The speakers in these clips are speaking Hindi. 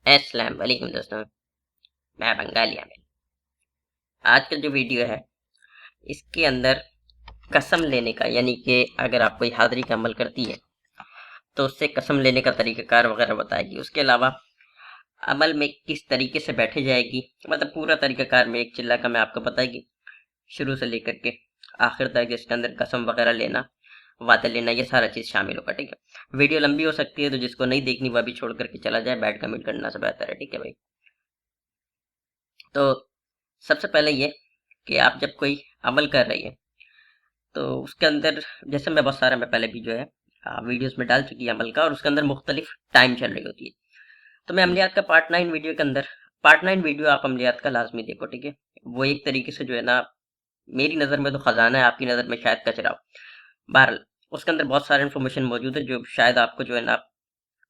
अस्सलाम वालेकुम दोस्तों। मैं बंगाली आमिर। आज का जो वीडियो है इसके अंदर कसम लेने का, यानी कि अगर आप कोई हाज़िरी का अमल करती है तो उससे कसम लेने का तरीक़ाकार वगैरह बताएगी। उसके अलावा अमल में किस तरीके से बैठी जाएगी, मतलब पूरा तरीक़ाकार में एक चिल्ला का मैं आपको बताएगी, शुरू से लेकर के आखिर तक, जिसके अंदर कसम वगैरह लेना, वादा लेना, ये सारा चीज़ शामिल होगा। ठीक है, वीडियो लंबी हो सकती है तो जिसको नहीं देखनी वह भी छोड़ करके चला जाए, बैड कमेंट करना से बेहतर है। ठीक है भाई। तो सबसे पहले ये कि आप जब कोई अमल कर रही है तो उसके अंदर, जैसे मैं बहुत सारा, मैं पहले भी जो है वीडियोस में डाल चुकी है अमल का, और उसके अंदर मुख्तलिफ टाइम चल रही होती है। तो मैं अमलियात का पार्ट 9 वीडियो के अंदर, पार्ट 9 वीडियो आप अमलियात का लाजमी देखो। ठीक है, वो एक तरीके से जो है ना, मेरी नज़र में तो ख़जाना है, आपकी नज़र में शायद कचरा हो। बहरहाल उसके अंदर बहुत सारा इन्फॉर्मेशन मौजूद है जो शायद आपको जो है ना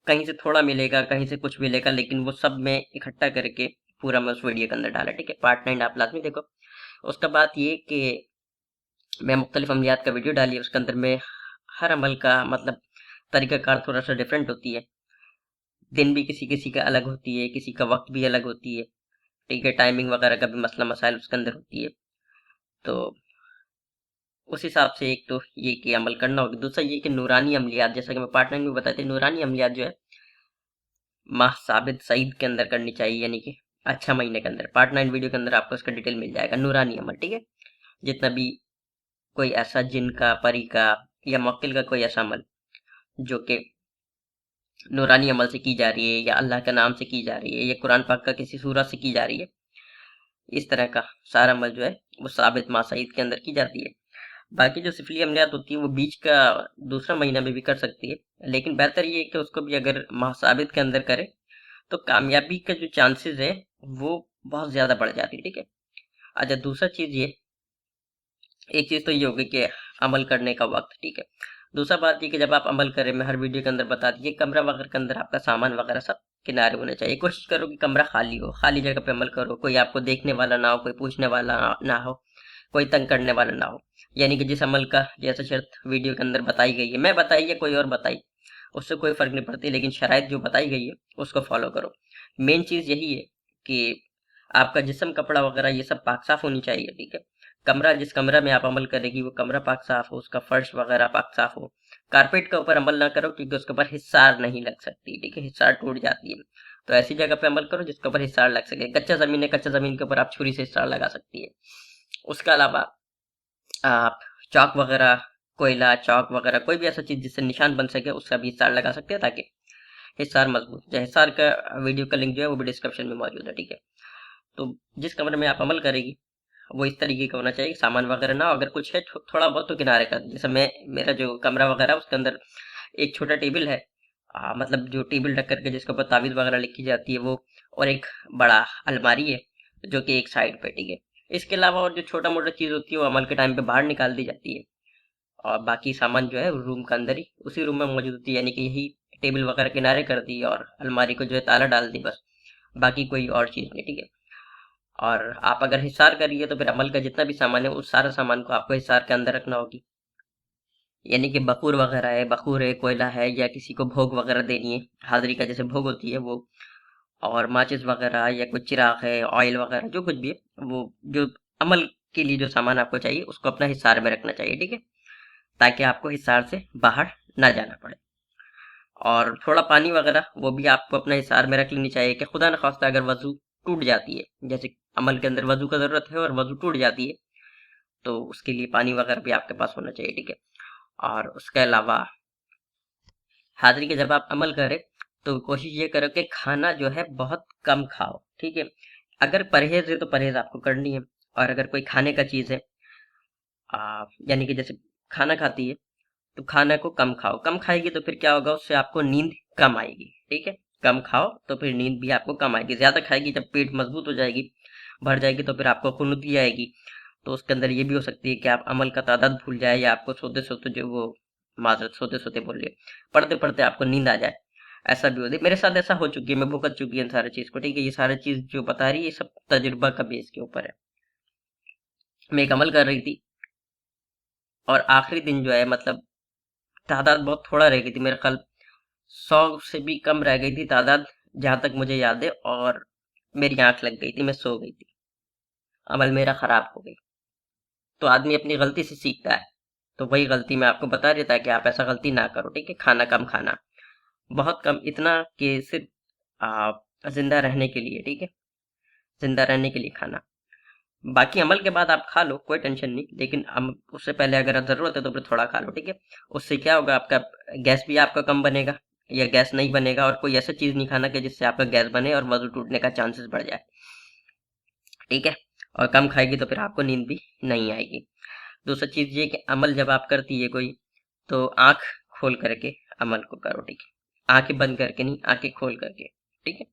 कहीं से थोड़ा मिलेगा, कहीं से कुछ मिलेगा, लेकिन वो सब मैं इकट्ठा करके पूरा मैं उस वीडियो के अंदर डाला। ठीक है, पार्ट 9 आप लाजमी देखो। उसका बात ये कि मैं मुख्तलिफ अमलियात का वीडियो डाली है, उसके अंदर में हर अमल का मतलब तरीक़ाकार थोड़ा-सा डिफरेंट होती है। दिन भी किसी-किसी का अलग होती है, किसी का वक़्त भी अलग होती है। ठीक है, टाइमिंग वगैरह का भी मसला मसाइल उसके अंदर होती है। तो उस हिसाब से एक तो ये कि अमल करना होगा। दूसरा ये कि नूरानी अमलियात, जैसा कि मैं पार्ट 9 में बताया था, नूरानी अमलियात जो है माह साबित सईद के अंदर करनी चाहिए, यानी कि अच्छा महीने के अंदर। पार्ट 9 वीडियो के अंदर आपको इसका डिटेल मिल जाएगा, नूरानी अमल। ठीक है, जितना भी कोई ऐसा जिन का, परी का या मुवक्किल का कोई ऐसा अमल जो कि नूरानी अमल से की जा रही है, या अल्लाह के नाम से की जा रही है, या कुरान पाक का किसी सूरत से की जा रही है, इस तरह का सारा अमल जो है वो साबित माह सईद के अंदर की जाती है। बाकी जो सिफली अमलियात होती है वो बीच का दूसरा महीना में भी कर सकती है, लेकिन बेहतर ये है कि उसको भी अगर माह साबित के अंदर करे तो कामयाबी का जो चांसेस है वो बहुत ज़्यादा बढ़ जाती है। ठीक है। अच्छा, दूसरा चीज़ ये, एक चीज़ तो ये होगी कि अमल करने का वक्त। ठीक है। दूसरा बात ये कि जब आप अमल करें, मैं हर वीडियो के अंदर बता दिए, कमरा वगैरह के अंदर आपका सामान वगैरह सब किनारे होने चाहिए। कोशिश करो कि कमरा खाली हो, खाली जगह पे अमल करो, कोई आपको देखने वाला ना हो, कोई पूछने वाला ना हो, कोई तंग करने वाला ना हो। यानी कि जिस अमल का जैसे शर्त वीडियो के अंदर बताई गई है, मैं बताई या कोई और बताई, उससे कोई फ़र्क नहीं पड़ती, लेकिन शराइत जो बताई गई है उसको फ़ॉलो करो। मेन चीज़ यही है कि आपका जिस्म, कपड़ा वगैरह ये सब पाक साफ़ होनी चाहिए। ठीक है। कमरा, जिस कमरा में आप अमल करेगी वो कमरा पाक साफ़ हो, उसका फ़र्श वगैरह पाक साफ़ हो। कारपेट के ऊपर अमल ना करो क्योंकि उसके ऊपर हिस्सार नहीं लग सकती। ठीक है, हिस्सार टूट जाती है। तो ऐसी जगह पे अमल करो जिसके ऊपर हिस्सार लग सके। कच्चा ज़मीन है, कच्चा ज़मीन के ऊपर आप छुरी से हिस्सार लगा सकती है। उसके अलावा आप चॉक वगैरह, कोयला, चॉक वगैरह, कोई भी ऐसा चीज़ जिससे निशान बन सके उसका भी हिस्सार लगा सकते हैं, ताकि हिसार मजबूत हो जाए। हिसार का वीडियो का लिंक जो है वो भी डिस्क्रिप्शन में मौजूद है। ठीक है। तो जिस कमरे में आप अमल करेगी वो इस तरीके का होना चाहिए, सामान वगैरह ना हो, अगर कुछ है थोड़ा बहुत तो किनारे कर। जैसे मैं, मेरा जो कमरा वगैरह है उसके अंदर एक छोटा टेबल है, मतलब जो टेबल रख करके जिसके ऊपर तावीज़ वगैरह लिखी जाती है वो, और एक बड़ा अलमारी है जो कि एक साइड पे। ठीक है। इसके अलावा और जो छोटा मोटा चीज़ होती है वो अमल के टाइम पे बाहर निकाल दी जाती है, और बाकी सामान जो है रूम के अंदर ही उसी रूम में मौजूद होती है, यानी कि यही टेबल वगैरह किनारे कर दी और अलमारी को जो है ताला डाल दी, बस। बाकी कोई और चीज़ नहीं। ठीक है। और आप अगर हिसार करिए तो फिर अमल का जितना भी सामान है उस सारा सामान को आपको हिसार के अंदर रखना होगी, यानी कि बखूर वगैरह है, बखूर है, कोयला है, या किसी को भोग वगैरह देनी है, हाजिरी का जैसे भोग होती है वो, और माचिस वगैरह या कुछ चिराग है, ऑयल वगैरह, जो कुछ भी है वो, जो अमल के लिए जो सामान आपको चाहिए उसको अपना हिसार में रखना चाहिए। ठीक है, ताकि आपको हिसार से बाहर ना जाना पड़े। और थोड़ा पानी वगैरह वो भी आपको अपने हिसार में रख लेनी चाहिए कि खुदा न खास्ता अगर वज़ू टूट जाती है, जैसे अमल के अंदर वज़ू का ज़रूरत है और वज़ू टूट जाती है, तो उसके लिए पानी वगैरह भी आपके पास होना चाहिए। ठीक है। और उसके अलावा हाज़िरी के जब आप अमल करें तो कोशिश ये करो कि खाना जो है बहुत कम खाओ। ठीक है। अगर परहेज़ है तो परहेज़ आपको करनी है, और अगर कोई खाने का चीज़ है, यानी कि जैसे खाना खाती है तो खाना को कम खाओ। कम खाएगी तो फिर क्या होगा, उससे आपको नींद कम आएगी। ठीक है। कम खाओ तो फिर नींद भी आपको कम आएगी। ज़्यादा खाएगी, जब पेट मजबूत हो जाएगी, भर जाएगी, तो फिर आपको कुनुती आएगी। तो उसके अंदर ये भी हो सकती है कि आप अमल का तादाद भूल जाए, या आपको सोते सोते जो वो, माजरत, सोते सोते बोल रही है, पढ़ते पढ़ते आपको नींद आ जाए। ऐसा भी होती है, मेरे साथ ऐसा हो चुकी है, मैं भुगत चुकी है इन सारी चीज़ को। ठीक है, ये सारी चीज़ जो बता रही है ये सब तजुर्बा का बेस के ऊपर है। मैं एक अमल कर रही थी और आखिरी दिन जो है, मतलब तादाद बहुत थोड़ा रह गई थी, मेरे ख्याल 100 से भी कम रह गई थी तादाद, जहाँ तक मुझे याद है, और मेरी आँख लग गई थी, मैं सो गई थी, अमल मेरा खराब हो गई। तो आदमी अपनी गलती से सीखता है, तो वही गलती मैं आपको बता रहा था कि आप ऐसा गलती ना करो, ठीक है? खाना कम खाना, बहुत कम, इतना कि सिर्फ आप जिंदा रहने के लिए, ठीक है? जिंदा रहने के लिए खाना। बाकी अमल के बाद आप खा लो, कोई टेंशन नहीं, लेकिन उससे पहले अगर ज़रूरत है तो फिर थोड़ा खा लो, ठीक है? उससे क्या होगा, आपका गैस भी आपका कम बनेगा, या गैस नहीं बनेगा, और कोई ऐसा चीज़ नहीं खाना कि जिससे आपका गैस बने और वजन टूटने का चांसेस बढ़ जाए, ठीक है? और कम खाएगी तो फिर आपको नींद भी नहीं आएगी। दूसरी चीज़ ये कि अमल जब आप करती है कोई, तो आँख खोल करके अमल को करो, ठीक है? आँखें बंद करके नहीं, आँखें खोल करके, ठीक है?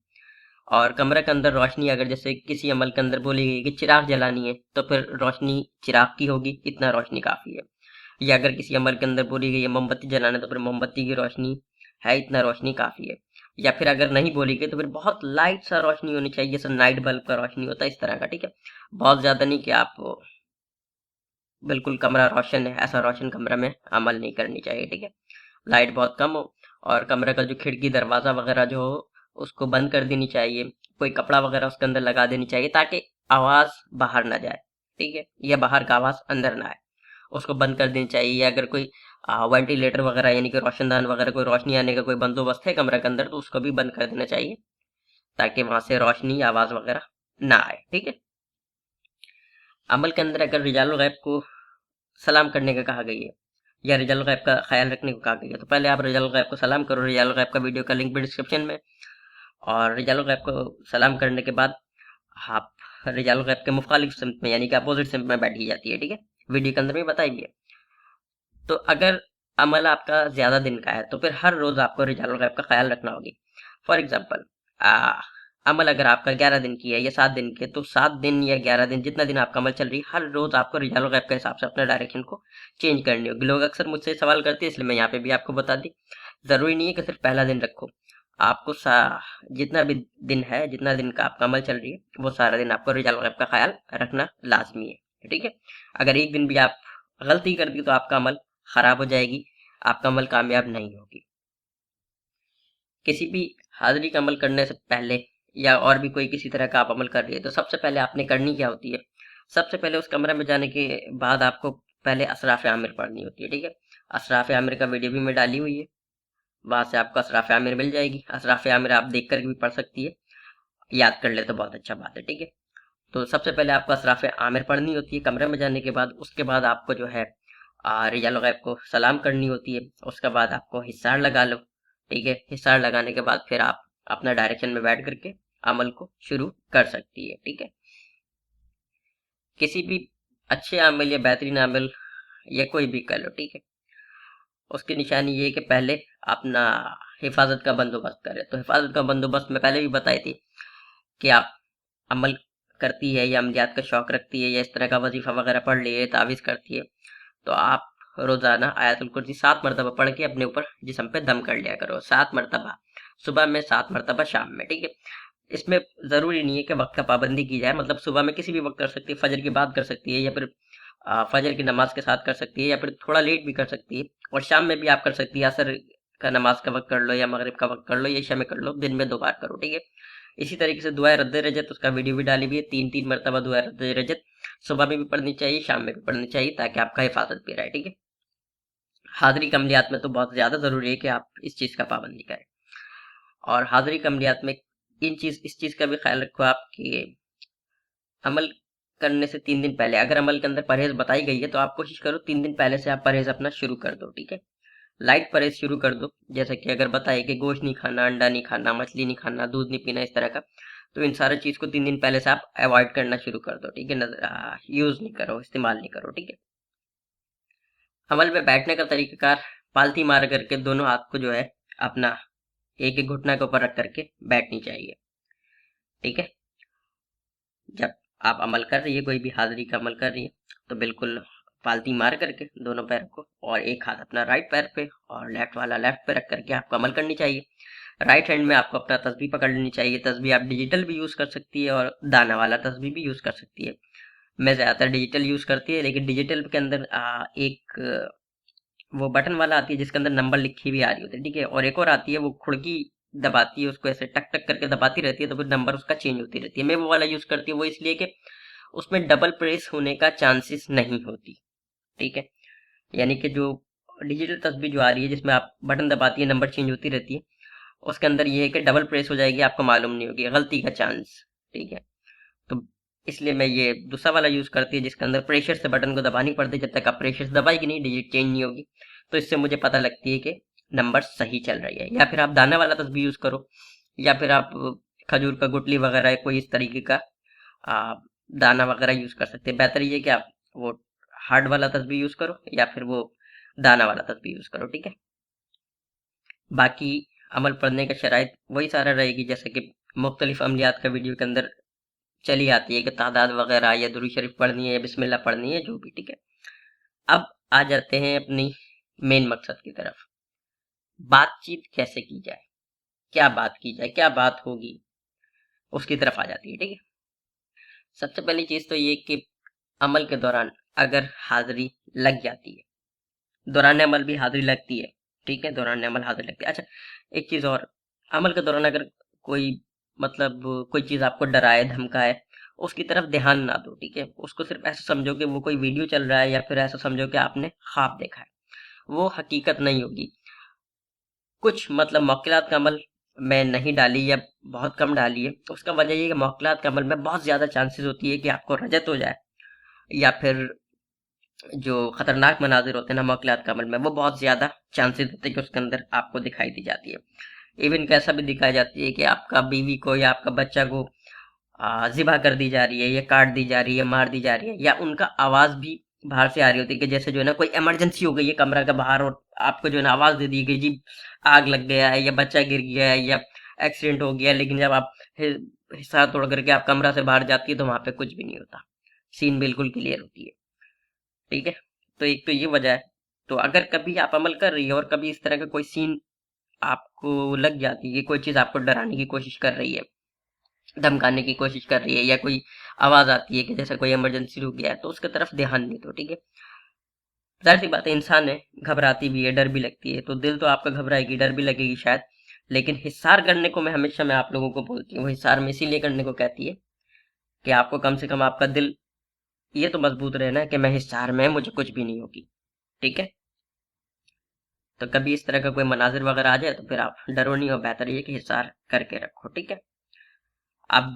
और कमरे के अंदर रोशनी, अगर जैसे किसी अमल के अंदर बोली गई कि चिराग जलानी है, तो फिर रोशनी चिराग की होगी, इतना रोशनी काफ़ी है। या अगर किसी अमल के अंदर बोली गई है मोमबत्ती जलाना है, तो फिर मोमबत्ती की रोशनी है, इतना रोशनी काफ़ी है। या फिर अगर नहीं बोली गई तो फिर बहुत लाइट सा रोशनी होनी चाहिए, जैसे नाइट बल्ब का रोशनी होता है, इस तरह का, ठीक है? बहुत ज़्यादा नहीं कि आप बिल्कुल कमरा रोशन है, ऐसा रोशन कमरा में अमल नहीं करनी चाहिए, ठीक है? लाइट बहुत कम हो, और कमरे का जो खिड़की दरवाज़ा वगैरह जो हो, उसको बंद कर देनी चाहिए। कोई कपड़ा वगैरह उसके अंदर लगा देनी चाहिए, ताकि आवाज़ बाहर ना जाए, ठीक है? या बाहर का आवाज़ अंदर ना आए, उसको बंद कर देनी चाहिए। या अगर कोई वेंटिलेटर वगैरह, यानी कि रोशनदान वगैरह, कोई रोशनी आने का कोई बंदोबस्त है कमरे के अंदर, तो उसको भी बंद कर देना चाहिए, ताकि वहाँ से रोशनी, आवाज़ वगैरह ना आए, ठीक है? अमल के अंदर अगर रिजाल गैब को सलाम करने का कहा गई है, या रिजल्ट गैब का ख्याल रखने को कहा गया है, तो पहले आप रिजल्ट गैब को सलाम करो। रिजल्ट गैब का वीडियो का लिंक भी डिस्क्रिप्शन में। और रिजल्ट गैब को सलाम करने के बाद आप रिजल्ट गैब के मुखालिफ सिमत में, यानी कि अपोजिट सिमत में बैठी जाती है, ठीक है? वीडियो के अंदर भी बताई गई है। तो अगर अमल आपका ज़्यादा दिन का है, तो फिर हर रोज़ आपको रिजल्ट गैब का ख्याल रखना होगी। फॉर एग्जाम्पल, अमल अगर आपका 11 दिन की है या 7 दिन की है, तो 7 दिन या 11 दिन, जितना दिन आपका अमल चल रही है, हर रोज़ आपको रिजल्ट गैब के हिसाब से अपने डायरेक्शन को चेंज करनी होगी। लोग अक्सर मुझसे सवाल करते हैं, इसलिए मैं यहाँ पे भी आपको बता दी। ज़रूरी नहीं है कि सिर्फ पहला दिन रखो, आपको जितना भी दिन है, जितना दिन का आपका अमल चल रही है, वो सारा दिन आपको रिजल्ट गैब का ख्याल रखना लाजमी है, ठीक है? अगर एक दिन भी आप गलती कर दी तो आपका अमल खराब हो जाएगी, आपका अमल कामयाब नहीं होगी। किसी भी हाजिरी का अमल करने से पहले, या और भी कोई किसी तरह का आप अमल कर रही है, तो सबसे पहले आपने करनी क्या होती है? सबसे पहले उस कमरे में जाने के बाद आपको पहले असराफ आमिर पढ़नी होती है, ठीक है? असराफ आमिर का वीडियो भी मैं डाली हुई है, वहां से आपको असराफ आमिर मिल जाएगी। असराफ आमिर आप देख कर भी पढ़ सकती है, याद कर ले तो बहुत अच्छा बात है, ठीक है? तो सबसे पहले आपको असराफ आमिर पढ़नी होती है कमरे में जाने के बाद। उसके बाद आपको जो है रिजल गैब को सलाम करनी होती है। उसके बाद आपको हिस्सार लगा लो, ठीक है? हिस्सार लगाने के बाद फिर आप अपना डायरेक्शन में बैठ करके अमल को शुरू कर सकती है, ठीक है? किसी भी अच्छे अमल या बेहतरीन अमल, या कोई भी कर लो, ठीक है? उसकी निशानी ये है कि पहले अपना हिफाजत का बंदोबस्त करें। तो हिफाजत का बंदोबस्त मैं पहले भी बताई थी कि आप अमल करती है, या अमलियात का शौक रखती है, या इस तरह का वजीफा वगैरह पढ़ लिए, तावीज़ करती है, तो आप रोजाना आयतुल कुर्सी 7 मरतबा पढ़ के अपने ऊपर जिस्म पे दम कर लिया करो। 7 मरतबा सुबह में, 7 मरतबा शाम में, ठीक है? इसमें ज़रूरी नहीं है कि वक्त का पाबंदी की जाए, मतलब सुबह में किसी भी वक्त कर सकती है, फजर की बात कर सकती है, या फिर फजर की नमाज के साथ कर सकती है, या फिर थोड़ा लेट भी कर सकती है। और शाम में भी आप कर सकती है, असर का नमाज का वक्त कर लो, या मगरिब का वक्त कर लो, या ईशा में कर लो, दिन में 2 बार करो, ठीक है? इसी तरीके से दुआ रद्द रजत, उसका वीडियो भी डाली हुई है, 3-3 मरतबा दुआ रद्द रजत सुबह में भी पढ़नी चाहिए, शाम में भी पढ़नी चाहिए, ताकि आपका हिफाजत भी रहे, ठीक है? हाजिरी के अमलियात में तो बहुत ज़्यादा ज़रूरी है कि आप इस चीज़ का पाबंदी करें। और हाजिरी के अमलियात में इस चीज़ का भी ख्याल रखो आप कि अमल करने से 3 दिन पहले, अगर अमल के अंदर परहेज़ बताई गई है, तो आप कोशिश करो 3 दिन पहले से आप परहेज़ अपना शुरू कर दो, ठीक है? लाइट परहेज़ शुरू कर दो, जैसे कि अगर बताए कि गोश्त नहीं खाना, अंडा नहीं खाना, मछली नहीं खाना, दूध नहीं पीना, इस तरह का, तो इन सारी चीज़ को 3 दिन पहले से आप अवॉइड करना शुरू कर दो, ठीक है? यूज़ नहीं करो, इस्तेमाल नहीं करो, ठीक है? अमल में बैठने का तरीक़ाकार, पालथी मार करके दोनों हाथ को जो है अपना एक-एक घुटना के ऊपर रख करके बैठनी चाहिए, ठीक है? जब आप अमल कर रही है, कोई भी हाजिरी का अमल कर रही है, तो बिल्कुल पालती मार करके दोनों पैर को, और एक हाथ अपना राइट पैर पे और लेफ्ट वाला लेफ्ट पे रख करके आपको अमल करनी चाहिए। राइट हैंड में आपको अपना तस्बीह पकड़ लेनी चाहिए। तस्बीह आप डिजिटल भी यूज़ कर सकती है, और दाना वाला तस्बीह भी यूज़ कर सकती है। मैं ज़्यादातर डिजिटल यूज़ करती है, लेकिन डिजिटल के अंदर एक वो बटन वाला आती है जिसके अंदर नंबर लिखी हुई आ रही होती है, ठीक है? और एक और आती है, वो खुड़की दबाती है, उसको ऐसे टक टक करके दबाती रहती है, तो फिर नंबर उसका चेंज होती रहती है। मैं वो वाला यूज़ करती हूँ, वो इसलिए कि उसमें डबल प्रेस होने का चांसेस नहीं होती। ठीक है, यानी कि जो डिजिटल तस्वीर जो आ रही है जिसमें आप बटन दबाती है नंबर चेंज होती रहती है, उसके अंदर ये है कि डबल प्रेस हो जाएगी, आपको मालूम नहीं होगी, गलती का चांस। ठीक है, तो इसलिए मैं ये दूसरा वाला यूज़ करती है जिसके अंदर प्रेशर से बटन को दबानी पड़ती है। जब तक आप प्रेशर से दबाएगी नहीं, डिजिट चेंज नहीं होगी। तो इससे मुझे पता लगती है कि नंबर सही चल रही है। या फिर आप दाना वाला तस्वीर यूज़ करो, या फिर आप खजूर का गुटली वगैरह कोई इस तरीके का दाना वगैरह यूज़ कर सकते हैं। बेहतर ये है कि आप वो हार्ड वाला तस्वीर यूज़ करो या फिर वो दाना वाला तस्वीर यूज़ करो। ठीक है, बाकी अमल पढ़ने का शराइत वही सारा रहेगी जैसे कि मुख्तलिफ अमलियात का वीडियो के अंदर चली आती है कि तादाद वगैरह या दुरूद शरीफ पढ़नी है या बिस्मिल्लाह पढ़नी है, जो भी। ठीक है, अब आ जाते हैं अपनी मेन मकसद की तरफ। बातचीत कैसे की जाए, क्या बात की जाए, क्या बात होगी, उसकी तरफ आ जाती है। ठीक है, सबसे पहली चीज तो ये कि अमल के दौरान अगर हाजिरी लग जाती है, दौरान अमल भी हाजिरी लगती है। ठीक है, दौरान अमल हाजिरी लगती है। अच्छा, एक चीज और, अमल के दौरान अगर कोई मतलब कोई चीज आपको डराए धमकाए, उसकी तरफ ध्यान ना दो। ठीक है, उसको सिर्फ ऐसा समझो कि वो कोई वीडियो चल रहा है, या फिर ऐसा समझो कि आपने ख्वाब देखा है, वो हकीकत नहीं होगी। कुछ मतलब मौकिलात का अमल मैं नहीं डाली या बहुत कम डाली है, तो उसका वजह ये है कि मौकिलात का अमल में बहुत ज़्यादा चांसेस होती है कि आपको रजत हो जाए, या फिर जो खतरनाक मनाजिर होते हैं ना मौकिलात का अमल में, वो बहुत ज़्यादा चांसेस होते हैं कि उसके अंदर आपको दिखाई दी जाती है। इवन कैसा भी दिखाई जाती है कि आपका बीवी को या आपका बच्चा को ज़िबा कर दी जा रही है, या काट दी जा रही है, मार दी जा रही है, या उनका आवाज़ भी बाहर से आ रही होती है कि जैसे जो है ना कोई इमरजेंसी हो गई है कमरा के बाहर, और आपको जो है ना आवाज़ दे दी गई जी आग लग गया है या बच्चा गिर गया है या एक्सीडेंट हो गया है, लेकिन जब आप हिसाब तोड़ करके आप कमरा से बाहर जाती है तो वहाँ पे कुछ भी नहीं होता, सीन बिल्कुल क्लियर होती है। ठीक है, तो एक तो ये वजह है। तो अगर कभी आप अमल कर रही है और कभी इस तरह का कोई सीन आपको लग जाती है, कोई चीज़ आपको डराने की कोशिश कर रही है, धमकाने की कोशिश कर रही है, या कोई आवाज़ आती है कि जैसे कोई इमरजेंसी हो गया है, तो उसकी तरफ ध्यान नहीं दो। ठीक है, ज़ाहिर सी बात है, इंसान है, घबराती भी है, डर भी लगती है, तो दिल तो आपका घबराएगी, डर भी लगेगी शायद, लेकिन हिसार करने को मैं आप लोगों को बोलती हूँ, हिसार में इसीलिए करने को कहती है कि आपको कम से कम आपका दिल ये तो मजबूत रहे ना कि मैं हिसार में, मुझे कुछ भी नहीं होगी। ठीक है, तो कभी इस तरह का कोई मनाजिर वगैरह आ जाए तो फिर आप डरो नहीं, हो बेहतर ये कि हिसार करके रखो। ठीक है, अब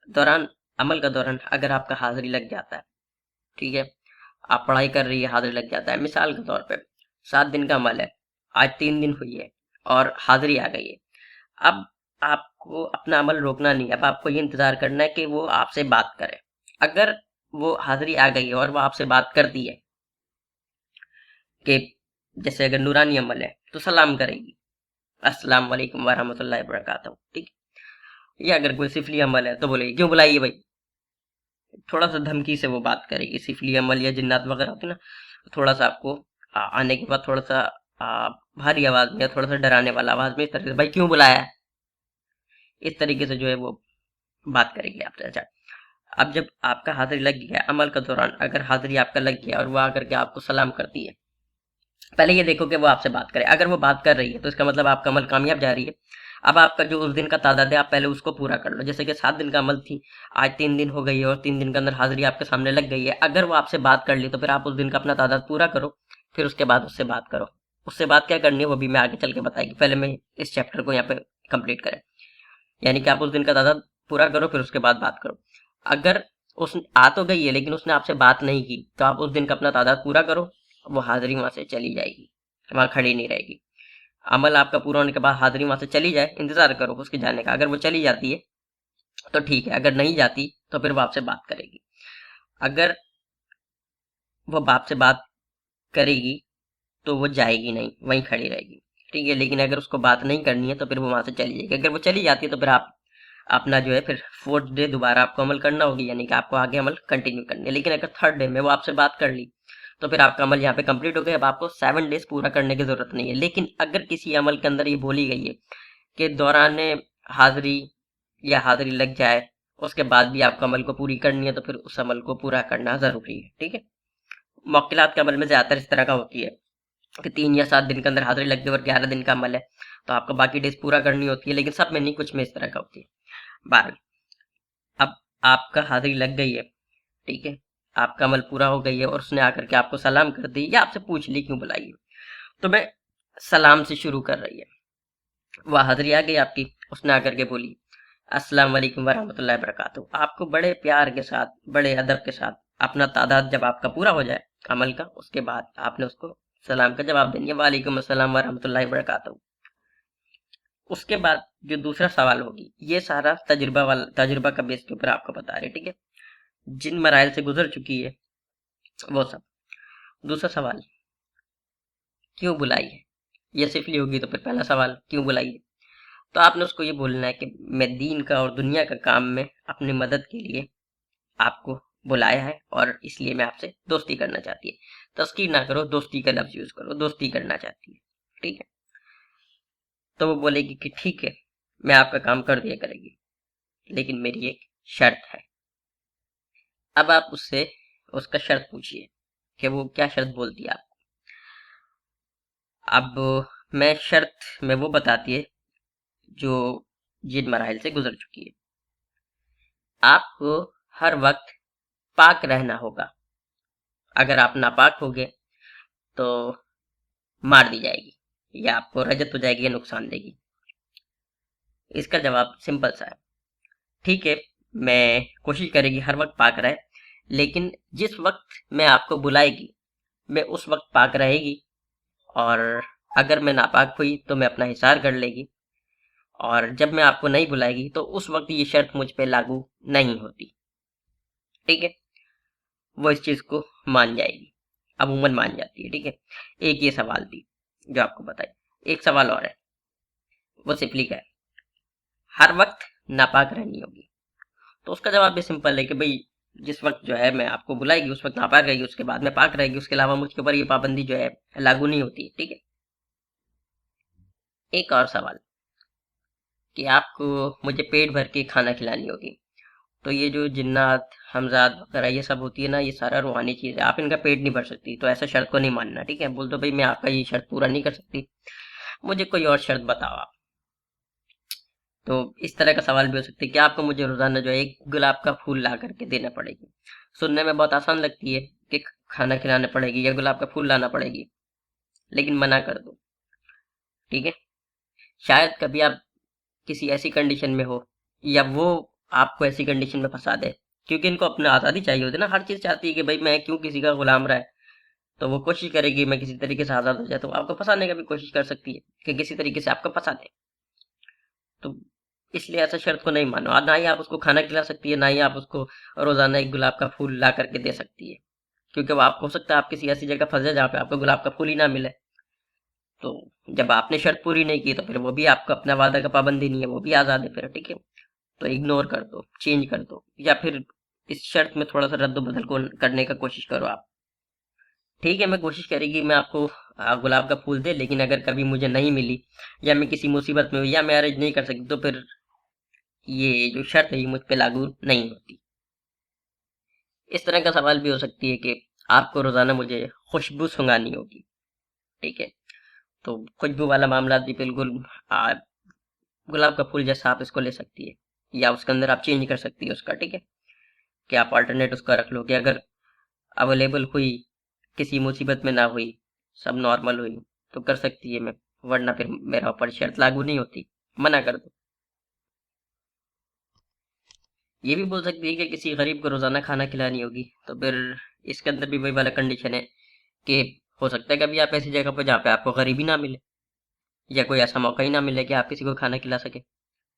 दौरान अमल का दौरान अगर आपका हाजिरी लग जाता है, ठीक है, आप पढ़ाई कर रही है, हाजिरी लग जाता है, मिसाल के तौर पे 7 दिन का अमल है, आज 3 दिन हुई है और हाजिरी आ गई है। अब आपको अपना अमल रोकना नहीं है, अब आपको ये इंतजार करना है कि वो आपसे बात करे। अगर वो हाजिरी आ गई है और वो आपसे बात करती है कि जैसे अगर नूरानी अमल है तो सलाम करेगी, अस्सलाम वालेकुम वरहमतुल्लाहि वबरकातुहू। ठीक, या अगर कोई सिफली अमल है तो बोलेगी क्यों बुलाई है भाई, थोड़ा सा धमकी से वो बात करेगी। सिफली अमल या जिन्नात वगैरह होती है ना, थोड़ा सा आपको आने के बाद थोड़ा सा भारी आवाज में या थोड़ा सा डराने वाला आवाज में इस तरह से भाई क्यों बुलाया है, इस तरीके से जो है वो बात करेगी आपसे। अच्छा, अब जब आपका हाजिरी लग गया अमल के दौरान, अगर हाजिरी आपका लग गया और वो आकर के आपको सलाम करती है, पहले ये देखो कि वो आपसे बात करे। अगर वो बात कर रही है तो इसका मतलब आपका अमल कामयाब जा रही है। अब आपका जो उस दिन का तादाद है आप पहले उसको पूरा कर लो। जैसे कि 7 दिन का अमल थी, आज 3 दिन हो गई है और 3 दिन के अंदर हाजिरी आपके सामने लग गई है। अगर वो आपसे बात कर ली तो फिर आप उस दिन का अपना तादाद पूरा करो, फिर उसके बाद उससे बात करो। उससे बात क्या करनी है वो भी मैं आगे चल के बताएगी, पहले मैं इस चैप्टर को यहाँ पे कंप्लीट करें। यानी कि आप उस दिन का तादाद पूरा करो, फिर उसके बाद बात करो। अगर उस आ तो गई है लेकिन उसने आपसे बात नहीं की, तो आप उस दिन का अपना तादाद पूरा करो, वो हाजिरी वहां से चली जाएगी, वहां खड़ी नहीं रहेगी। अमल आपका पूरा होने के बाद हाजिरी वहां से चली जाए, इंतजार करो उसके जाने का। अगर वो चली जाती है तो ठीक है, अगर नहीं जाती तो फिर वो आपसे बात करेगी। अगर वो आपसे बात करेगी तो वो जाएगी नहीं, वहीं खड़ी रहेगी। ठीक है, लेकिन अगर उसको बात नहीं करनी है तो फिर वो वहां से चली जाएगी। अगर वो चली जाती है तो फिर आप अपना जो है फिर 4th डे दोबारा आपको अमल करना होगी, यानी कि आपको आगे अमल कंटिन्यू करनी है। लेकिन अगर 3rd डे में वो आपसे बात कर ली तो फिर आपका अमल यहाँ पे कंप्लीट हो गया। अब आपको 7 डेज पूरा करने की जरूरत नहीं है। लेकिन अगर किसी अमल के अंदर ये बोली गई है कि दौरान हाजिरी या हाजिरी लग जाए उसके बाद भी आपको अमल को पूरी करनी है, तो फिर उस अमल को पूरा करना जरूरी है। ठीक है, मुश्किलात के अमल में ज्यादातर इस तरह का होती है कि 3 या 7 दिन के अंदर हाजिरी लग गई और 11 दिन का अमल है, तो आपको बाकी डेज पूरा करनी होती है, लेकिन सब में नहीं, कुछ में इस तरह का होती है। 12। अब आपका हाजिरी लग गई है, ठीक है, आपका अमल पूरा हो गई है और उसने आकर के आपको सलाम कर दी या आपसे पूछ ली क्यों बुलाई है, तो मैं सलाम से शुरू कर रही है। वह हाजिरी आ गई आपकी, उसने आकर के बोली अस्सलाम वालेकुम वरहमतुल्लाहि वबरकातुहू। आपको बड़े प्यार के साथ, बड़े अदब के साथ, अपना तादाद जब आपका पूरा हो जाए अमल का, उसके बाद आपने उसको सलाम का जवाब देंगे, वालेकुम अस्सलाम वरहमतुल्लाहि वबरकातुहू। उसके बाद जो दूसरा सवाल होगी, ये सारा तजुर्बा का बेस के ऊपर आपको बता रहे, ठीक है, जिन मराइल से गुजर चुकी है वो सब। दूसरा सवाल, क्यों बुलाई है, ये सिफली होगी तो फिर पहला सवाल क्यों बुलाई है, तो आपने उसको ये बोलना है कि मैं दीन का और दुनिया का काम में अपनी मदद के लिए आपको बुलाया है और इसलिए मैं आपसे दोस्ती करना चाहती है। तस्कीर ना करो, दोस्ती का लफ्ज यूज करो, दोस्ती करना चाहती है, ठीक है। तो वो बोलेगी कि ठीक है, मैं आपका काम कर दिया करेगी, लेकिन मेरी एक शर्त है। अब आप उससे उसका शर्त पूछिए कि वो क्या शर्त बोलती है आपको। अब मैं शर्त में वो बताती है जो जिन मराहल से गुजर चुकी है। आपको हर वक्त पाक रहना होगा, अगर आप नापाक होगे तो मार दी जाएगी या आपको रजत हो जाएगी या नुकसान देगी। इसका जवाब सिंपल सा है, ठीक है, मैं कोशिश करेगी हर वक्त पाक रहे, लेकिन जिस वक्त मैं आपको बुलाएगी मैं उस वक्त पाक रहेगी, और अगर मैं नापाक हुई तो मैं अपना हिसार कर लेगी, और जब मैं आपको नहीं बुलाएगी तो उस वक्त ये शर्त मुझ पे लागू नहीं होती, ठीक है। वो इस चीज को मान जाएगी, अमूमन मान जाती है, ठीक है। एक ये सवाल थी जो आपको बताई। एक सवाल और है, वो सिंपली क्या है, हर वक्त नापाक रहनी होगी, तो उसका जवाब भी सिंपल है कि भाई जिस वक्त जो है मैं आपको बुलाएगी उस वक्त नापाक रहेगी, उसके बाद में पाक रहेगी, उसके अलावा मुझके ऊपर ये पाबंदी जो है लागू नहीं होती, ठीक है। एक और सवाल कि आपको मुझे पेट भर के खाना खिलानी होगी, तो ये जो जिन्नात हमजाद वगैरह ये सब होती है ना, ये सारा रूहानी चीज़ है, आप इनका पेट नहीं भर सकती, तो ऐसा शर्त को नहीं मानना, ठीक है। बोल दो भाई मैं आपका ये शर्त पूरा नहीं कर सकती, मुझे कोई और शर्त बताओ आप। तो इस तरह का सवाल भी हो सकता है कि आपको मुझे रोजाना जो है एक गुलाब का फूल ला करके देना पड़ेगी। सुनने में बहुत आसान लगती है कि खाना खिलाना पड़ेगी या गुलाब का फूल लाना पड़ेगी, लेकिन मना कर दो, ठीक है। शायद कभी आप किसी ऐसी कंडीशन में हो या वो आपको ऐसी कंडीशन में फंसा दे, क्योंकि इनको अपनी आज़ादी चाहिए होती है ना, हर चीज़ चाहती है कि भाई मैं क्यों किसी का गुलाम रहा है, तो वो कोशिश करेगी मैं किसी तरीके से आज़ाद हो जाए, तो आपको फंसाने का भी कोशिश कर सकती है कि किसी तरीके से आपको फंसा दे। तो इसलिए ऐसा शर्त को नहीं मानो, ना ही आप उसको खाना खिला सकती है, ना ही आप उसको रोजाना एक गुलाब का फूल ला करके दे सकती है, क्योंकि वो आपको हो सकता है आप किसी ऐसी जगह फंस जाए जहाँ पे आपको गुलाब का फूल ही ना मिले। तो जब आपने शर्त पूरी नहीं की तो फिर वो भी आपका अपना वादा का पाबंदी नहीं है, वो भी आज़ाद है फिर, ठीक है। तो इग्नोर कर दो, चेंज कर दो, या फिर इस शर्त में थोड़ा सा रद्द बदल को करने का कोशिश करो आप। ठीक है, मैं कोशिश करेगी मैं आपको गुलाब का फूल दे, लेकिन अगर कभी मुझे नहीं मिली या मैं किसी मुसीबत में हुई या मैं अरेंज नहीं कर सकती तो फिर ये जो शर्त है ये मुझ पे लागू नहीं होती। इस तरह का सवाल भी हो सकती है कि आपको रोजाना मुझे खुशबू सुंघानी होगी, ठीक है। तो खुशबू वाला मामला भी बिल्कुल गुलाब का फूल जैसा आप इसको ले सकती है, या उसके अंदर आप चेंज कर सकती है उसका, ठीक है, कि आप ऑल्टरनेट उसका रख लो कि अगर अवेलेबल हुई, किसी मुसीबत में ना हुई, सब नॉर्मल हुई तो कर सकती है मैं, वरना फिर मेरा ऊपर शर्त लागू नहीं होती, मना कर दो। ये भी बोल सकती है कि किसी गरीब को रोजाना खाना खिलानी होगी, तो फिर इसके अंदर भी वही वाला कंडीशन है कि हो सकता है कभी आप ऐसी जगह पर जहाँ पे आपको गरीबी ना मिले या कोई ऐसा मौका ही ना मिले कि आप किसी को खाना खिला सके,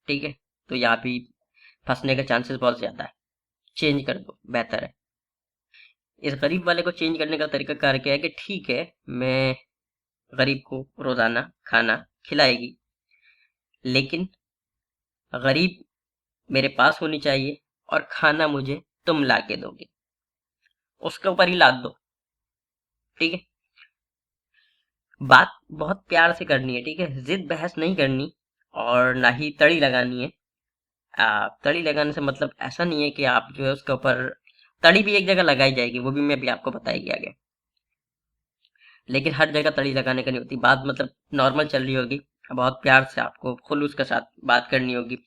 ठीक है। तो यहाँ भी फंसने का चांसेस बहुत ज्यादा है, चेंज कर दो, बेहतर है। इस गरीब वाले को चेंज करने का तरीका कार क्या है कि ठीक है, मैं गरीब को रोजाना खाना खिलाएगी, लेकिन गरीब मेरे पास होनी चाहिए और खाना मुझे तुम ला के दोगे, उसके ऊपर ही लाद दो, ठीक है। बात बहुत प्यार से करनी है, ठीक है, जिद बहस नहीं करनी और ना ही तड़ी लगानी है। तड़ी लगाने से मतलब ऐसा नहीं है कि आप जो है उसके ऊपर, तड़ी भी एक जगह लगाई जाएगी, वो भी मैं भी आपको बताएगी आगे, लेकिन हर जगह तड़ी लगाने का नहीं होती। बात मतलब नॉर्मल चल रही होगी, बहुत प्यार से आपको खुलूस के साथ बात करनी होगी।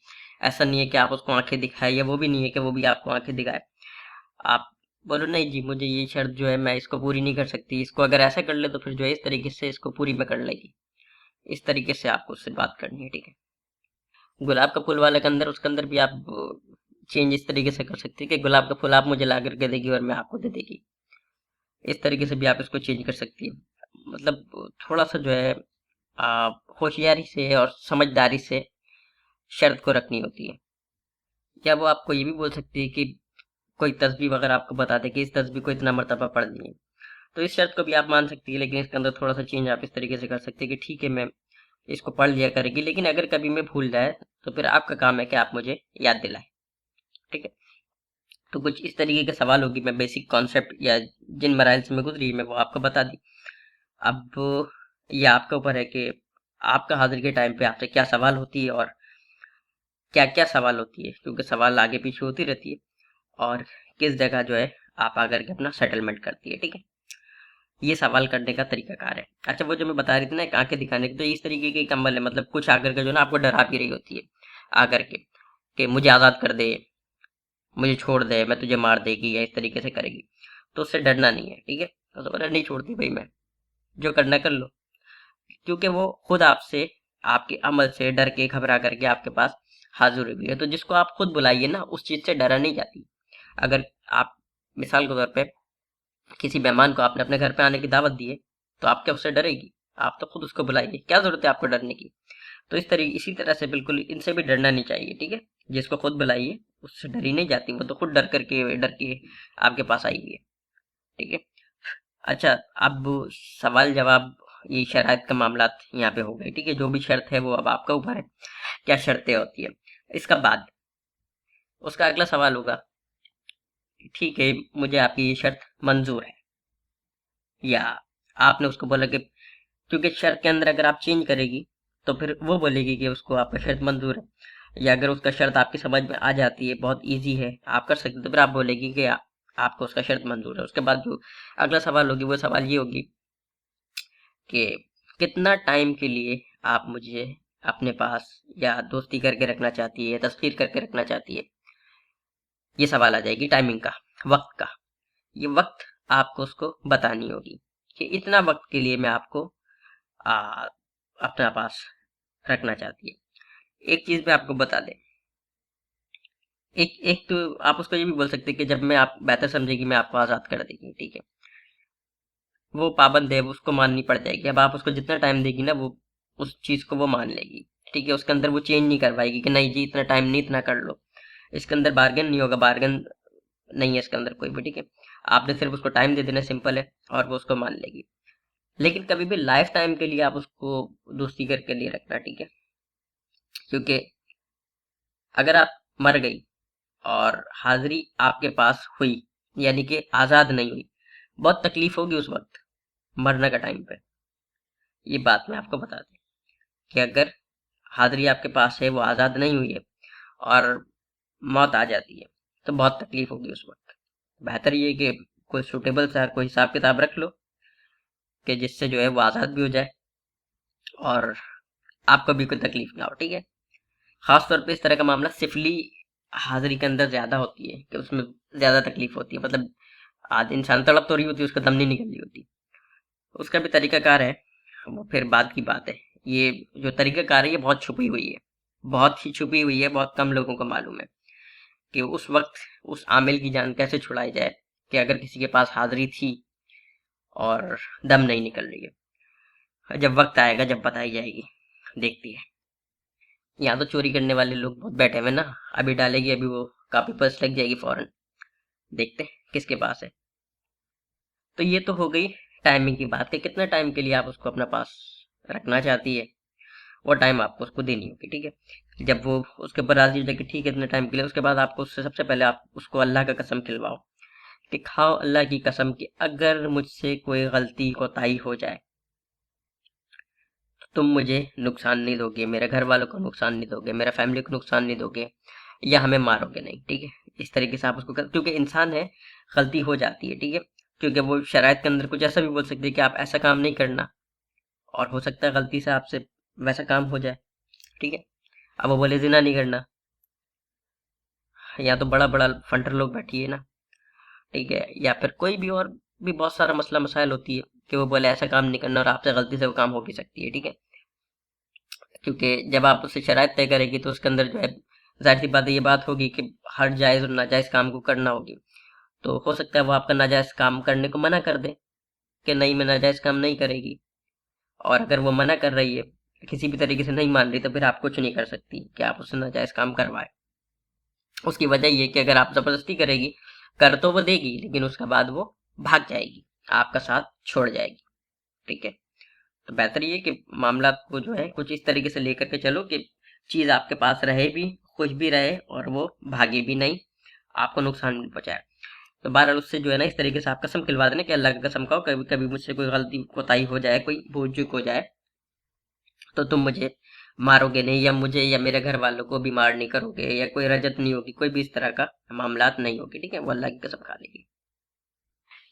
ऐसा नहीं है कि आप उसको आंखें दिखाए, या वो भी नहीं है कि वो भी आपको आंखें दिखाए। आप बोलो नहीं जी, मुझे ये शर्त जो है मैं इसको पूरी नहीं कर सकती, इसको अगर ऐसा कर ले तो फिर जो है इस तरीके से इसको पूरी में कर लेगी। इस तरीके से आपको उससे बात करनी है, ठीक है। गुलाब का फूल वाले के अंदर, उसके अंदर भी आप चेंज इस तरीके से कर सकते हैं कि गुलाब का फूल आप मुझे ला करके देगी और मैं आपको दे देगी। इस तरीके से भी आप इसको चेंज कर सकती है। मतलब थोड़ा सा जो है होशियारी से और समझदारी से शर्त को रखनी होती है। या वो आपको ये भी बोल सकती है कि कोई तस्बीह अगर आपको बता दे कि इस तस्बीह को इतना मरतबा पढ़नी है, तो इस शर्त को भी आप मान सकती है। लेकिन इसके अंदर थोड़ा सा चेंज आप इस तरीके से कर सकते हैं कि ठीक है, मैं इसको पढ़ लिया करेगी, लेकिन अगर कभी मैं भूल जाए तो फिर आपका काम है कि आप मुझे याद दिलाएं, ठीक है। तो कुछ इस तरीके के सवाल होगी, मैं बेसिक कॉन्सेप्ट या जिन मराइल से मैं गुजरी मैं वो आपको बता दी। अब ये आपके ऊपर है कि आपका हाजिर के टाइम पे आपसे क्या सवाल होती है और क्या क्या सवाल होती है, क्योंकि सवाल आगे पीछे होती रहती है, और किस जगह जो है आप आकर के अपना सेटलमेंट करती है, ठीक है। ये सवाल करने का तरीकाकार है। अच्छा, वो जो मैं बता रही थी ना एक आंखें दिखाने की, तो इस तरीके की कम्बल है, मतलब कुछ आकर के जो ना आपको डरा भी रही होती है आकर के कि मुझे आज़ाद कर दे, मुझे छोड़ दे, मैं तुझे मार देगी, या इस तरीके से करेगी। तो उससे डरना नहीं है, ठीक है। तो बोला नहीं छोड़ती भाई, मैं जो करना कर लो, क्योंकि वो खुद आपसे, आपके अमल से डर के घबरा करके आपके पास हाजिर हुई है। तो जिसको आप खुद बुलाइए ना, उस चीज से डरा नहीं जाती। अगर आप मिसाल के तौर पे किसी मेहमान को आपने अपने घर पे आने की दावत दी है, तो आप क्या उससे डरेगी? आप तो खुद उसको बुलाइए, क्या जरूरत है आपको डरने की। तो इसी तरह से बिल्कुल इनसे भी डरना नहीं चाहिए, ठीक है। जिसको खुद बुलाइए उससे डरी नहीं जाती, वो तो खुद डर के आपके पास आई हुई है, ठीक है। अच्छा, अब सवाल जवाब, ये शराइत का मामला यहाँ पे हो गए, ठीक है। जो भी शर्त है वो अब आपका ऊपर है, क्या शर्तें होती है। इसका बाद उसका अगला सवाल होगा, ठीक है मुझे आपकी ये शर्त मंजूर है, या आपने उसको बोला कि, क्योंकि शर्त के अंदर अगर आप चेंज करेगी तो फिर वो बोलेगी कि उसको आपका शर्त मंजूर है। या अगर उसका शर्त आपकी समझ में आ जाती है, बहुत इजी है, आप कर सकते हो, तो फिर आप बोलेगी कि आपको उसका शर्त मंजूर है। उसके बाद जो अगला सवाल होगी वो सवाल ये होगी कि कितना टाइम के लिए आप मुझे अपने पास या दोस्ती करके रखना चाहती है, या तस्वीर करके रखना चाहती है। ये सवाल आ जाएगी टाइमिंग का, वक्त का। ये वक्त आपको उसको बतानी होगी कि इतना वक्त के लिए मैं आपको आ, अपना पास रखना चाहती है। एक चीज मैं आपको बता दें, एक एक तो आप उसको ये भी बोल सकते हैं कि जब मैं आप बेहतर समझेगी मैं आपको आजाद कर देगी, ठीक है। वो पाबंद है, वो उसको माननी पड़ जाएगी। अब आप उसको जितना टाइम देगी ना, वो उस चीज को वो मान लेगी, ठीक है। उसके अंदर वो चेंज नहीं कर पाएगी कि नहीं जी इतना टाइम नहीं, इतना कर लो। इसके अंदर बार्गेन नहीं होगा, बार्गेन नहीं है इसके अंदर कोई भी, ठीक है। आपने सिर्फ उसको टाइम दे देना, सिंपल है, और वो उसको मान लेगी। लेकिन कभी भी लाइफ टाइम के लिए आप उसको दोस्ती करके लिए रखना, ठीक है। क्योंकि अगर आप मर गई और हाजिरी आपके पास हुई, यानी कि आजाद नहीं हुई, बहुत तकलीफ होगी उस वक्त, मरने का टाइम पे। ये बात मैं आपको बता दूं कि अगर हाजिरी आपके पास है, वो आजाद नहीं हुई है, और मौत आ जाती है, तो बहुत तकलीफ होगी उस वक्त। बेहतर ये है कि कोई सुटेबल सा कोई हिसाब किताब रख लो कि जिससे जो है वो आजाद भी हो जाए और आपको भी कोई तकलीफ ना हो, ठीक है। खास तौर पे इस तरह का मामला सिफली हाजिरी के अंदर ज्यादा होती है कि उसमें ज्यादा तकलीफ होती है। मतलब आज इंसान तड़प तो रही होती है, उसका दम नहीं निकल रही होती। उसका भी तरीकाकार है, वो फिर बाद की बात है। ये जो तरीकाकार है ये बहुत छुपी हुई है, बहुत ही छुपी हुई है, बहुत कम लोगों को मालूम है कि उस वक्त उस आमिल की जान कैसे छुड़ाई जाए, कि अगर किसी के पास हाजिरी थी और दम नहीं निकल रही है। जब वक्त आएगा, जब बताई जाएगी, देखती है। यहाँ तो चोरी करने वाले लोग बहुत बैठे हुए ना, अभी डालेगी, अभी वो कापी पर्स लग जाएगी फौरन, देखते हैं किसके पास है। तो ये तो हो गई टाइमिंग की बात कि कितना टाइम के लिए आप उसको अपना पास रखना चाहती है, वो टाइम आपको उसको देनी होगी, ठीक है। जब वो उसके ऊपर राजी हो जाए कि ठीक है इतने टाइम के लिए, उसके बाद आपको उससे सबसे पहले आप उसको अल्लाह का कसम खिलवाओ कि खाओ अल्लाह की कसम कि अगर मुझसे कोई गलती कोताही हो जाए तो तुम मुझे नुकसान नहीं दोगे, मेरे घर वालों को नुकसान नहीं दोगे, मेरा फैमिली को नुकसान नहीं दोगे, या हमें मारोगे नहीं, ठीक है। इस तरीके से आप उसको क्योंकि इंसान है, गलती हो जाती है, ठीक है। क्योंकि वो शराइत के अंदर कुछ ऐसा भी बोल सकती है कि आप ऐसा काम नहीं करना, और हो सकता है गलती से आपसे वैसा काम हो जाए, ठीक है। अब वो बोले जिना नहीं करना, या तो बड़ा बड़ा फंटर लोग बैठिए ना, ठीक है, या फिर कोई भी और भी बहुत सारा मसला मसाइल होती है कि वो बोले ऐसा काम नहीं करना और आपसे गलती से वो काम हो भी सकती है, ठीक है। क्योंकि जब आप उससे शराइत तय करेगी तो उसके अंदर जो है जाहिर सी बात है ये बात होगी कि हर जायज़ और नाजायज़ काम को करना होगी। तो हो सकता है वो आपका नाजायज़ काम करने को मना कर दे कि नहीं, मैं नाजायज़ काम नहीं करेगी। और अगर वो मना कर रही है, किसी भी तरीके से नहीं मान रही, तो फिर आप कुछ नहीं कर सकती कि आप उससे नाजायज़ काम करवाए। उसकी वजह ये कि अगर आप ज़बरदस्ती करेगी, कर तो वो देगी लेकिन उसके बाद वो भाग जाएगी, आपका साथ छोड़ जाएगी, ठीक है। तो बेहतर ये कि मामला को जो है कुछ इस तरीके से लेकर के चलो कि चीज़ आपके पास रहे भी, खुश भी रहे और वो भागे भी नहीं, आपको नुकसान भी पहुंचाए। तो बहरहाल उससे जो है ना इस तरीके से आप कसम खिलवा देना कि अल्लाह की कसम खाओ, कभी कभी मुझसे कोई गलती कोताही हो जाए, कोई भूल चूक हो जाए, तो तुम मुझे मारोगे नहीं, या मुझे या मेरे घर वालों को बीमार नहीं करोगे, या कोई रजत नहीं होगी, कोई भी इस तरह का मामलात नहीं होगी, ठीक है। वो अल्लाह की कसम खा लेगी।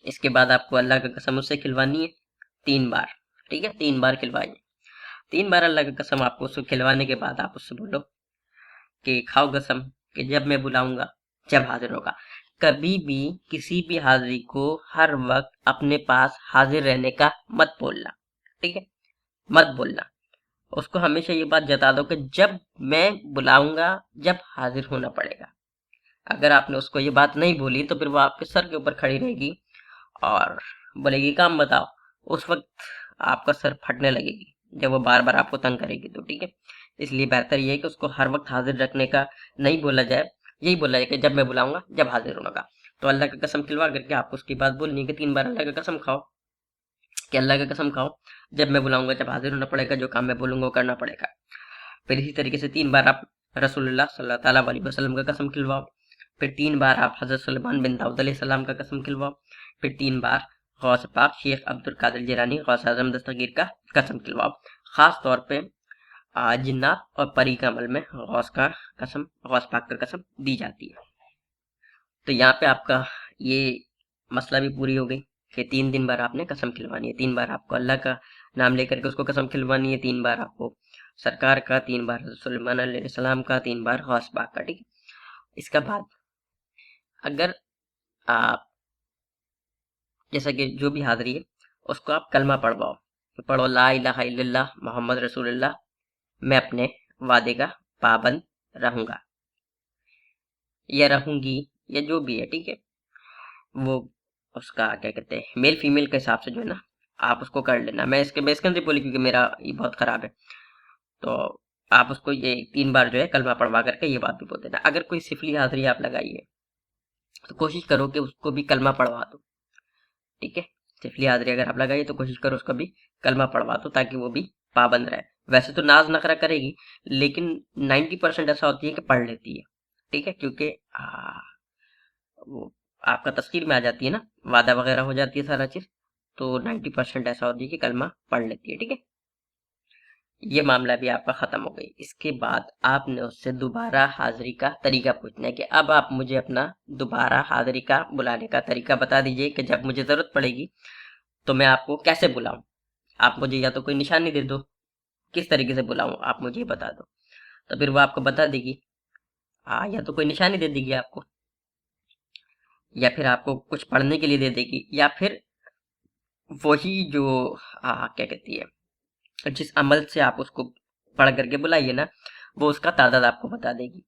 इसके बाद आपको अल्लाह की कसम उससे खिलवानी है 3 बार, ठीक है, 3 बार खिलवाइए। 3 बार अल्लाह की कसम आपको उसको खिलवाने के बाद आप उससे बोलो कि खाओ कसम कि जब मैं बुलाऊंगा जब हाजिर होगा। कभी भी किसी भी हाजिरी को हर वक्त अपने पास हाजिर रहने का मत बोलना, ठीक है, मत बोलना। उसको हमेशा ये बात जता दो कि जब मैं बुलाऊंगा जब हाजिर होना पड़ेगा। अगर आपने उसको ये बात नहीं बोली तो फिर वो आपके सर के ऊपर खड़ी रहेगी और बोलेगी काम बताओ। उस वक्त आपका सर फटने लगेगी जब वो बार बार आपको तंग करेगी, तो ठीक है। इसलिए बेहतर ये है कि उसको हर वक्त हाजिर रखने का नहीं बोला जाए, यही बोला जाए कि जब मैं बुलाऊंगा जब हाजिर होगा। तो अल्लाह की कसम खिलवा करके आपको उसकी बात बोलनी है कि 3 बार अल्लाह की कसम खाओ, कि अल्लाह की कसम खाओ जब मैं बुलाऊंगा जब हाजिर होना पड़ेगा, जो काम मैं बोलूंगा वो करना पड़ेगा। फिर इसी तरीके से 3 बार आप रसूलुल्लाह सल्लल्लाहु अलैहि वसल्लम का कसम खिलवाओ। फिर 3 बार आप हजरत सुलेमान बिन दाऊद अलैहिस्सलाम का कसम खिलवाओ। फिर 3 बार गौस पाक शेख अब्दुल कादिर जिलानी गौस आजम दस्तगीर का कसम खिलवाओ। खास तौर पे जिन्नात और परी के अमल में गौस पाक का कसम दी जाती है। तो यहाँ पे आपका ये मसला भी पूरी हो गई कि 3 बार आपने कसम खिलवानी है। 3 बार आपको अल्लाह का नाम लेकर के उसको कसम खिलवानी है, 3 बार आपको सरकार का, 3 बार सुलेमान अलैहिस्सलाम का, 3 बार गौस पाक का, ठीक है। इसका बाद अगर आप जैसा कि जो भी हाजिरी है उसको आप कलमा पढ़वाओ, तो पढ़ो ला इलाहा इल्लल्लाह मोहम्मद रसूलुल्लाह, मैं अपने वादे का पाबंद रहूंगा या रहूंगी, या जो भी है, ठीक है। वो उसका क्या कहते हैं मेल फीमेल के हिसाब से जो है ना आप उसको कर लेना। मैं इसके अंदर बोली क्योंकि मेरा ये बहुत खराब है। तो आप उसको ये 3 बार जो है कलमा पढ़वा करके ये बात भी बोल देना। अगर कोई सिफली हाजिरी आप लगाइए तो कोशिश करो कि उसको भी कलमा पढ़वा दो, ठीक है। सिफली हाजिरी अगर आप लगाइए तो कोशिश करो उसको भी कलमा पढ़वा दो ताकि वो भी पाबंद रहे। वैसे तो नाज नखरा करेगी लेकिन 90% ऐसा होती है कि पढ़ लेती है, ठीक है। क्योंकि वो आपका तस्कीर में आ जाती है ना, वादा वगैरह हो जाती है सारा चीज, तो 90% ऐसा होती है कि कलमा पढ़ लेती है, ठीक है। ये मामला भी आपका खत्म हो गई। इसके बाद आपने उससे दोबारा हाजिरी का तरीका पूछना है कि अब आप मुझे अपना दोबारा हाजिरी का बुलाने का तरीका बता दीजिए कि जब मुझे जरूरत पड़ेगी तो मैं आपको कैसे बुलाऊं। आप मुझे या तो कोई निशानी दे दो, किस तरीके से बुलाऊं आप मुझे ये बता दो। तो फिर वो आपको बता देगी, हाँ, या तो कोई निशानी दे देगी आपको, या फिर आपको कुछ पढ़ने के लिए दे देगी, या फिर वही जो क्या कहती है जिस अमल से आप उसको पढ़ करके बुलाइए ना, वो उसका तादाद आपको बता देगी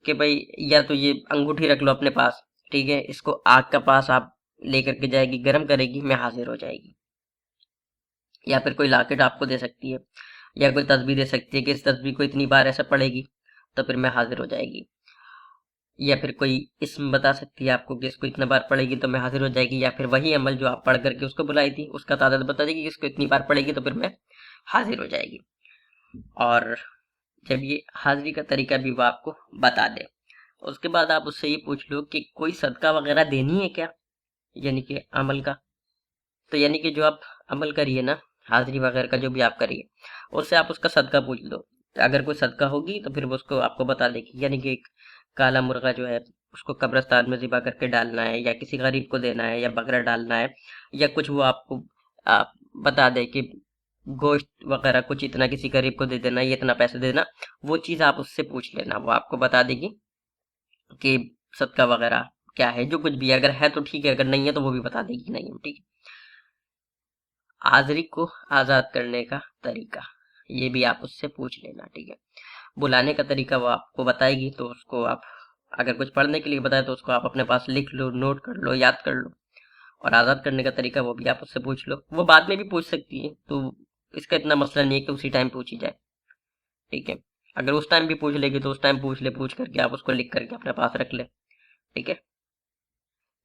कि भाई या तो ये अंगूठी रख लो अपने पास, ठीक है, इसको आग का पास आप लेकर के जाएगी, गर्म करेगी, मैं हाजिर हो जाएगी। या फिर कोई लॉकेट आपको दे सकती है, या कोई तस्बीह दे सकती है कि इस तस्बीह को इतनी बार ऐसा पढ़ेगी तो फिर मैं हाजिर हो जाएगी। या फिर कोई इसम बता सकती है आपको कि इसको इतना बार पढ़ेगी तो मैं हाजिर हो जाएगी, या फिर वही अमल जो आप पढ़ करके उसको बुलाई थी उसका तादाद बता देगी कि इसको इतनी बार पढ़ेगी तो फिर मैं हाजिर हो जाएगी। और जब ये हाजिरी का तरीका भी वो आपको बता दे, उसके बाद आप उससे ये पूछ लो कि कोई सदका वगैरह देनी है क्या, यानी कि अमल का। तो यानी कि जो आप अमल करिए ना, हाजिरी वगैरह का जो भी आप करिए, उससे आप उसका सदका पूछ लो। तो अगर कोई सदका होगी तो फिर वो उसको आपको बता देगी, यानी कि एक काला मुर्गा जो है उसको कब्रिस्तान में ज़िबा करके डालना है, या किसी गरीब को देना है, या बकरा डालना है, या कुछ वो आपको आप बता दे कि गोश्त वगैरह कुछ इतना किसी गरीब को दे देना, ये इतना पैसे दे देना, वो चीज़ आप उससे पूछ लेना, वो आपको बता देगी कि सदका वगैरह क्या है, जो कुछ भी है, अगर है तो ठीक है, अगर नहीं है तो वो भी बता देगी नहीं है, ठीक है। हाजिरी को आज़ाद करने का तरीका, ये भी आप उससे पूछ लेना, ठीक है। बुलाने का तरीका वो आपको बताएगी, तो उसको आप अगर कुछ पढ़ने के लिए बताए तो उसको आप अपने पास लिख लो, नोट कर लो, याद कर लो। और आज़ाद करने का तरीका वो भी आप उससे पूछ लो, वो बाद में भी पूछ सकती है, तो इसका इतना मसला नहीं है कि उसी टाइम पूछी जाए, ठीक है। अगर उस टाइम भी पूछ लेगी तो उस टाइम पूछ ले, पूछ करके आप उसको लिख करके अपने पास रख ले, ठीक है।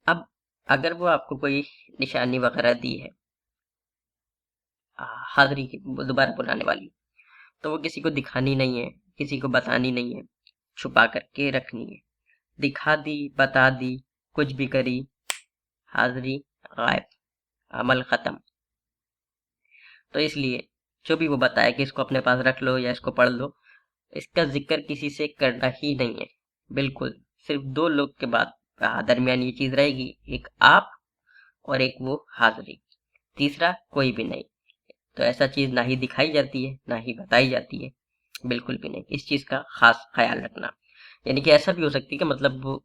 अब अगर वो आपको कोई निशानी वगैरह दी है हाजिरी की दोबारा बुलाने वाली, तो वो किसी को दिखानी नहीं है, किसी को बतानी नहीं है, छुपा करके रखनी है। दिखा दी, बता दी, कुछ भी करी, हाजिरी गायब, अमल खत्म। तो इसलिए जो भी वो बताए कि इसको अपने पास रख लो या इसको पढ़ लो, इसका जिक्र किसी से करना ही नहीं है, बिल्कुल। सिर्फ दो लोग के बाद दरमियान ये चीज रहेगी, एक आप और एक वो हाजिरी, तीसरा कोई भी नहीं। तो ऐसा चीज ना ही दिखाई जाती है, ना ही बताई जाती है, बिल्कुल भी नहीं। इस चीज का खास ख्याल रखना। यानी कि ऐसा भी हो सकती है कि मतलब वो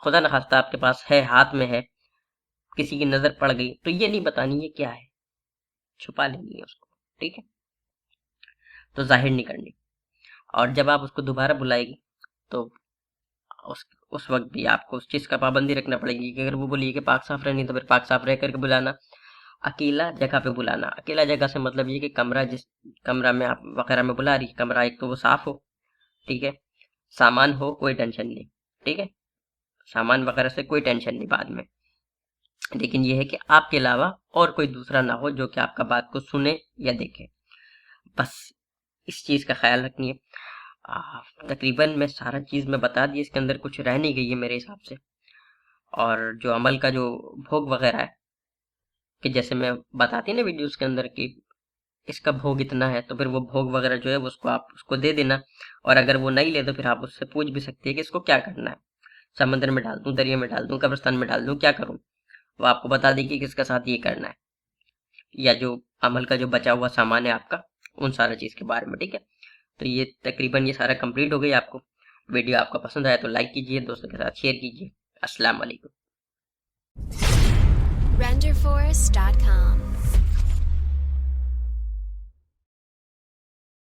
खुदा न खास्ता आपके पास है, हाथ में है, किसी की नजर पड़ गई, तो ये नहीं बतानी है क्या है, छुपा लेनी है उसको, ठीक है। तो जाहिर नहीं करनी। और जब आप उसको दोबारा बुलाएगी तो उस वक्त भी आपको उस चीज का पाबंदी रखना पड़ेगी कि अगर वो बोलिए कि पाक साफ रहनी, तो फिर पाक साफ रह करके बुलाना। अकेला जगह पे बुलाना, अकेला जगह से मतलब ये कि कमरा, जिस कमरा में आप वगैरह में बुला रही, कमरा एक तो वो साफ हो, ठीक है, सामान हो, कोई टेंशन नहीं, ठीक है, सामान वगैरह से कोई टेंशन नहीं बाद में। लेकिन ये है कि आपके अलावा और कोई दूसरा ना हो जो कि आपका बात को सुने या देखे, बस इस चीज का ख्याल रखनी है। तकरीबन मैं सारा चीज मैं बता दी, इसके अंदर कुछ रह नहीं गई है मेरे हिसाब से। और जो अमल का जो भोग वगैरह है, कि जैसे मैं बताती ना वीडियोस के अंदर कि इसका भोग इतना है, तो फिर वो भोग वगैरह जो है वो उसको आप उसको दे देना। और अगर वो नहीं ले तो फिर आप उससे पूछ भी सकती है कि इसको क्या करना है, समंदर में डाल दूं, दरिया में डाल दूं, कब्रिस्तान में डाल दूं, क्या करूं। वो आपको बता देगी कि किसका साथ ये करना है, या जो अमल का जो बचा हुआ सामान है आपका, उन सारा चीज के बारे में, ठीक है। तो ये तकरीबन ये सारा कंप्लीट हो गई। आपको वीडियो आपका पसंद आया तो लाइक कीजिए, दोस्तों के साथ शेयर कीजिए। अस्सलाम वालेकुम। RenderForest.com